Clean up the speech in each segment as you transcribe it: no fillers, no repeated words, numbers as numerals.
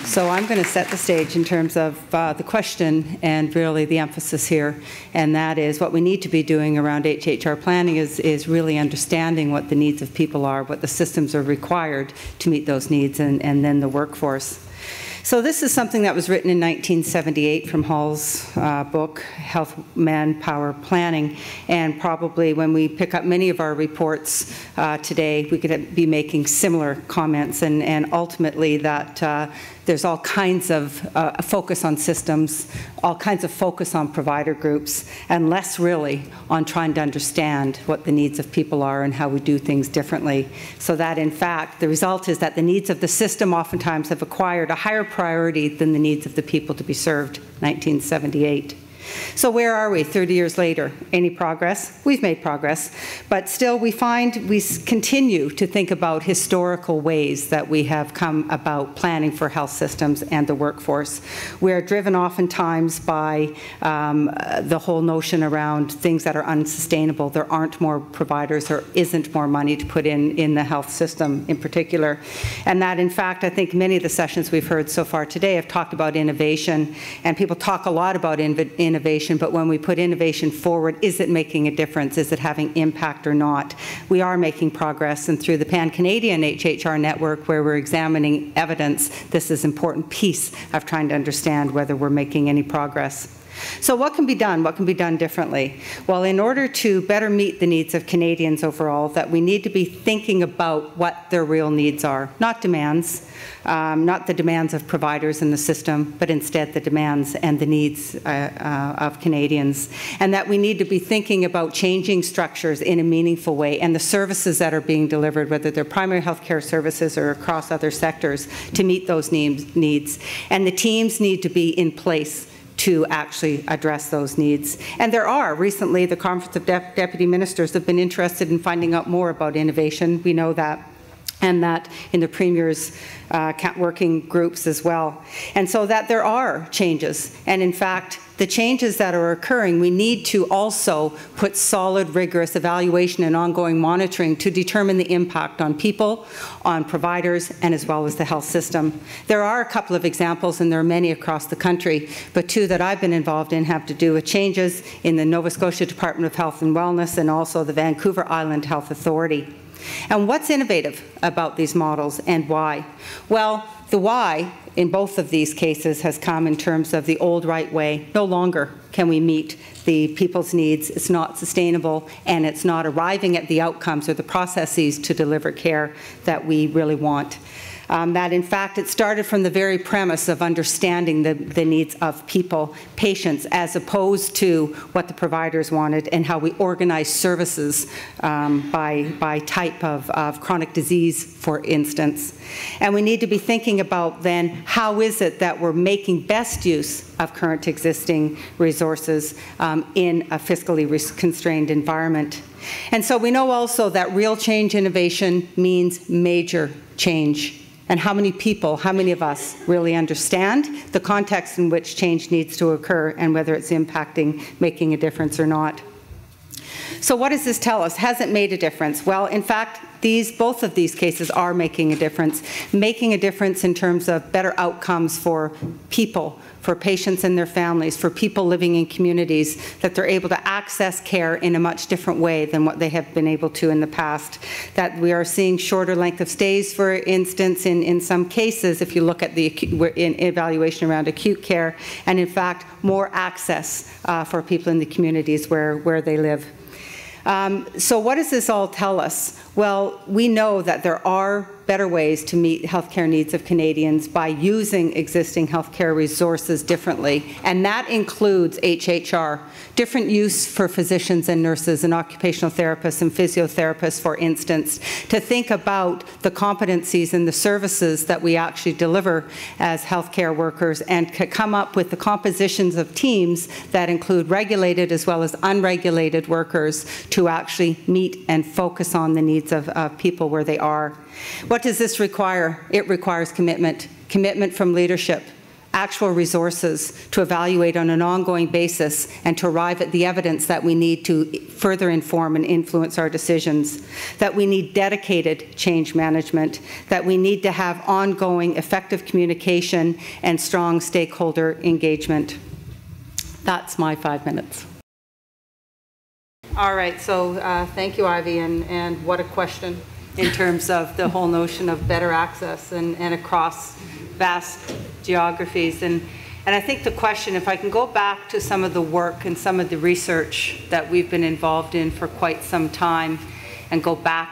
So I'm going to set the stage in terms of the question and really the emphasis here, and that is what we need to be doing around HHR planning is really understanding what the needs of people are, what the systems are required to meet those needs, and then the workforce. So this is something that was written in 1978 from Hall's book, Health Manpower Planning, and probably when we pick up many of our reports today, we could be making similar comments, and ultimately that there's all kinds of focus on systems, all kinds of focus on provider groups, and less really on trying to understand what the needs of people are and how we do things differently. So that, in fact, the result is that the needs of the system oftentimes have acquired a higher priority than the needs of the people to be served, 1978. So where are we 30 years later? Any progress? We've made progress, but still we find we continue to think about historical ways that we have come about planning for health systems and the workforce. We're driven oftentimes by the whole notion around things that are unsustainable. There aren't more providers, there isn't more money to put in the health system in particular. And that, in fact, I think many of the sessions we've heard so far today have talked about innovation, and people talk a lot about innovation, but when we put innovation forward, is it making a difference? Is it having impact or not? We are making progress, and through the Pan-Canadian HHR network, where we're examining evidence, this is an important piece of trying to understand whether we're making any progress. So what can be done? What can be done differently? Well, in order to better meet the needs of Canadians overall, that we need to be thinking about what their real needs are, not demands, not the demands of providers in the system, but instead the demands and the needs of Canadians. And that we need to be thinking about changing structures in a meaningful way and the services that are being delivered, whether they're primary health care services or across other sectors, to meet those needs. And the teams need to be in place to actually address those needs. And there are. Recently, the Conference of Deputy Ministers have been interested in finding out more about innovation. We know that. And that in the Premier's working groups as well. And so that there are changes. And in fact, the changes that are occurring, we need to also put solid, rigorous evaluation and ongoing monitoring to determine the impact on people, on providers, and as well as the health system. There are a couple of examples, and there are many across the country, but two that I've been involved in have to do with changes in the Nova Scotia Department of Health and Wellness and also the Vancouver Island Health Authority. And what's innovative about these models and why? Well, the why in both of these cases has come in terms of the old right way. No longer can we meet the people's needs. It's not sustainable, and it's not arriving at the outcomes or the processes to deliver care that we really want. That in fact it started from the very premise of understanding the needs of people, patients, as opposed to what the providers wanted and how we organize services by type of chronic disease, for instance. And we need to be thinking about then how is it that we're making best use of current existing resources in a fiscally constrained environment. And so we know also that real change innovation means major change. And how many people, how many of us really understand the context in which change needs to occur and whether it's impacting, making a difference or not. So what does this tell us? Has it made a difference? Well, in fact, both of these cases are making a difference in terms of better outcomes for people, for patients and their families, for people living in communities, that they're able to access care in a much different way than what they have been able to in the past. That we are seeing shorter length of stays, for instance, in some cases, if you look at the evaluation around acute care, and in fact, more access for people in the communities where they live. So what does this all tell us? Well, we know that there are better ways to meet healthcare needs of Canadians by using existing healthcare resources differently, and that includes HHR, different use for physicians and nurses and occupational therapists and physiotherapists, for instance, to think about the competencies and the services that we actually deliver as healthcare workers and come up with the compositions of teams that include regulated as well as unregulated workers to actually meet and focus on the needs of people where they are. What does this require? It requires commitment. Commitment from leadership, actual resources to evaluate on an ongoing basis and to arrive at the evidence that we need to further inform and influence our decisions, that we need dedicated change management, that we need to have ongoing effective communication and strong stakeholder engagement. That's my 5 minutes. All right, so thank you, Ivy, and what a question in terms of the whole notion of better access and across vast geographies. And I think the question, if I can go back to some of the work and some of the research that we've been involved in for quite some time, and go back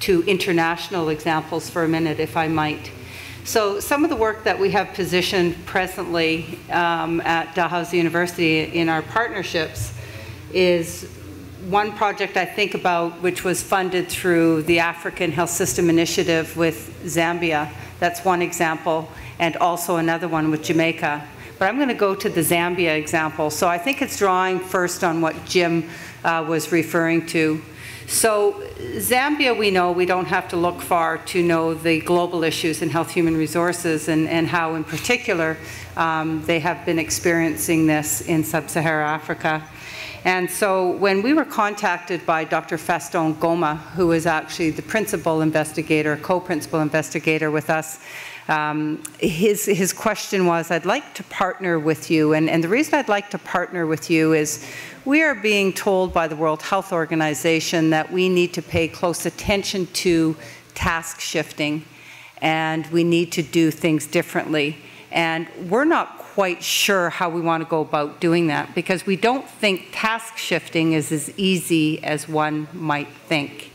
to international examples for a minute, if I might. So some of the work that we have positioned presently at Dalhousie University in our partnerships is one project I think about, which was funded through the African Health System Initiative with Zambia. That's one example, and also another one with Jamaica. But I'm going to go to the Zambia example. So I think it's drawing first on what Jim was referring to. So Zambia, we know, we don't have to look far to know the global issues in health human resources and how in particular they have been experiencing this in sub-Saharan Africa. And so when we were contacted by Dr. Faston Goma, who is actually the principal investigator, co-principal investigator with us, his question was, I'd like to partner with you. And the reason I'd like to partner with you is we are being told by the World Health Organization that we need to pay close attention to task shifting, and we need to do things differently. And we're not quite sure how we want to go about doing that, because we don't think task shifting is as easy as one might think.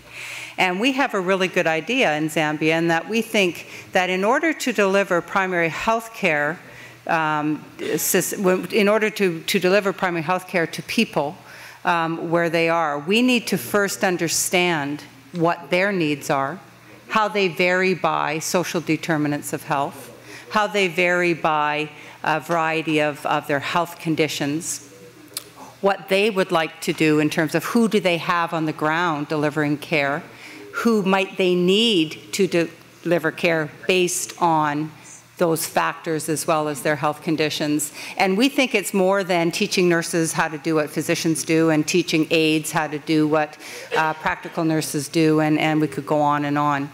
And we have a really good idea in Zambia, in that we think that in order to deliver primary health care, in order to deliver primary health care to people where they are, we need to first understand what their needs are, how they vary by social determinants of health, how they vary by a variety of their health conditions, what they would like to do in terms of who do they have on the ground delivering care, who might they need to deliver care based on those factors as well as their health conditions. And we think it's more than teaching nurses how to do what physicians do and teaching aides how to do what practical nurses do, and we could go on and on.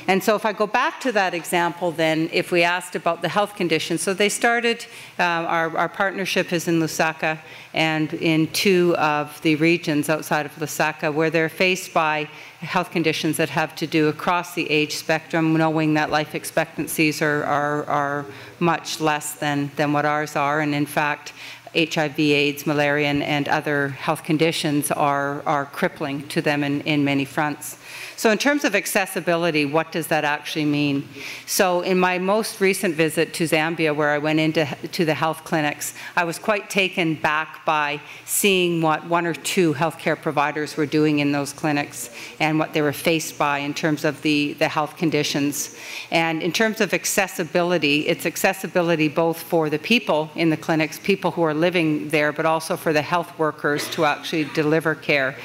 And so if I go back to that example then, if we asked about the health conditions, so they started, our partnership is in Lusaka and in 2 of the regions outside of Lusaka, where they're faced by health conditions that have to do across the age spectrum, knowing that life expectancies are much less than what ours are. And in fact, HIV, AIDS, malaria, and other health conditions are crippling to them in many fronts. So in terms of accessibility, what does that actually mean? So in my most recent visit to Zambia, where I went into the health clinics, I was quite taken back by seeing what 1 or 2 healthcare providers were doing in those clinics and what they were faced by in terms of the health conditions. And in terms of accessibility, it's accessibility both for the people in the clinics, people who are living there, but also for the health workers to actually deliver care.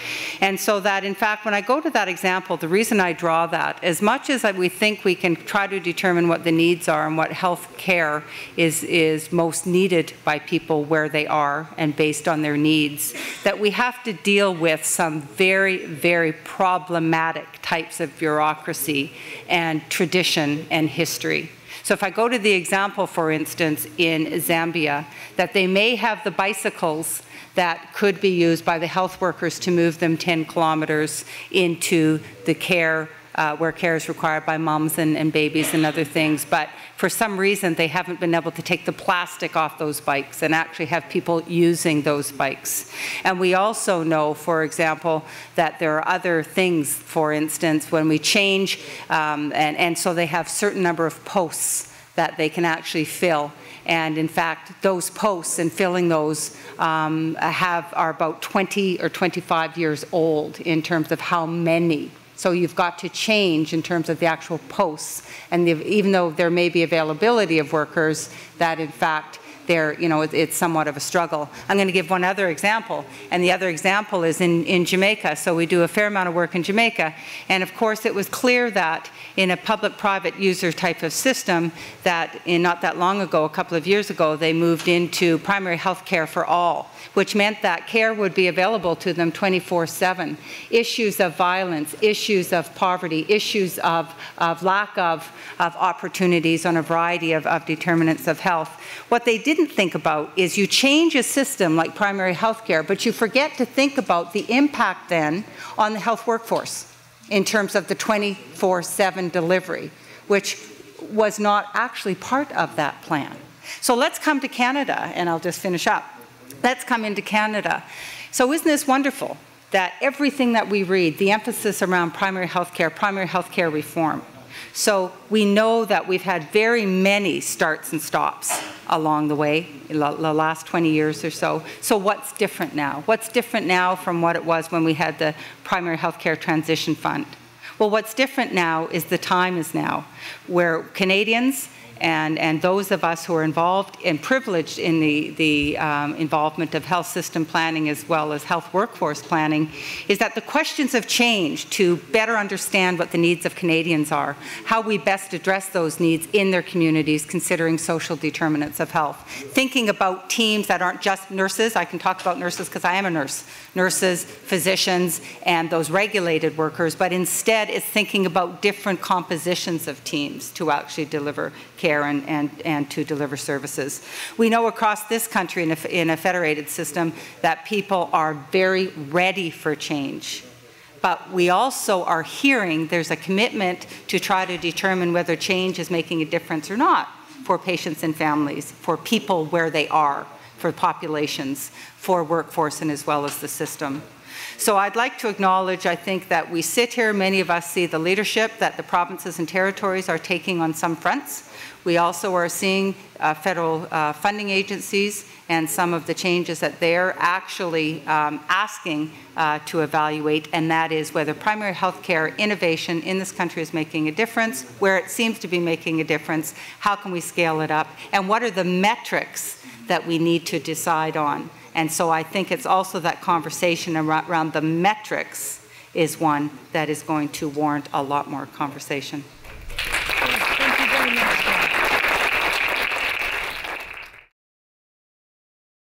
And so that, in fact, when I go to that example, the reason I draw that, as much as we think we can try to determine what the needs are and what health care is most needed by people where they are and based on their needs, that we have to deal with some very, very problematic types of bureaucracy and tradition and history. So if I go to the example, for instance, in Zambia, that they may have the bicycles that could be used by the health workers to move them 10 kilometers into the care, where care is required by moms and babies and other things. But for some reason, they haven't been able to take the plastic off those bikes and actually have people using those bikes. And we also know, for example, that there are other things, for instance, when we change, and so they have a certain number of posts that they can actually fill. And in fact, those posts and filling those are about 20 or 25 years old in terms of how many. So you've got to change in terms of the actual posts. And even though there may be availability of workers, that in fact it's somewhat of a struggle. I'm going to give one other example, and the other example is in Jamaica. So we do a fair amount of work in Jamaica, and of course it was clear that in a public-private user type of system that not that long ago, a couple of years ago, they moved into primary health care for all, which meant that care would be available to them 24/7. Issues of violence, issues of poverty, issues of lack of opportunities on a variety of determinants of health. What they didn't think about is you change a system like primary health care, but you forget to think about the impact then on the health workforce in terms of the 24/7 delivery, which was not actually part of that plan. So let's come to Canada, and I'll just finish up. Let's come into Canada. So isn't this wonderful that everything that we read, the emphasis around primary health care reform. So we know that we've had very many starts and stops along the way, in the last 20 years or so. So what's different now? What's different now from what it was when we had the Primary Healthcare Transition Fund? Well, what's different now is the time is now, where Canadians and those of us who are involved and privileged in the involvement of health system planning as well as health workforce planning, is that the questions have changed to better understand what the needs of Canadians are, how we best address those needs in their communities, considering social determinants of health. Thinking about teams that aren't just nurses. I can talk about nurses because I am a nurse. Nurses, physicians, and those regulated workers, but instead it's thinking about different compositions of teams to actually deliver care and to deliver services. We know across this country in a federated system that people are very ready for change. But we also are hearing there's a commitment to try to determine whether change is making a difference or not for patients and families, for people where they are, for populations, for workforce, and as well as the system. So I'd like to acknowledge, I think, that we sit here, many of us see the leadership that the provinces and territories are taking on some fronts. We also are seeing federal funding agencies and some of the changes that they're actually asking to evaluate, and that is whether primary health care innovation in this country is making a difference, where it seems to be making a difference, how can we scale it up, and what are the metrics that we need to decide on. And so I think it's also that conversation around the metrics is one that is going to warrant a lot more conversation.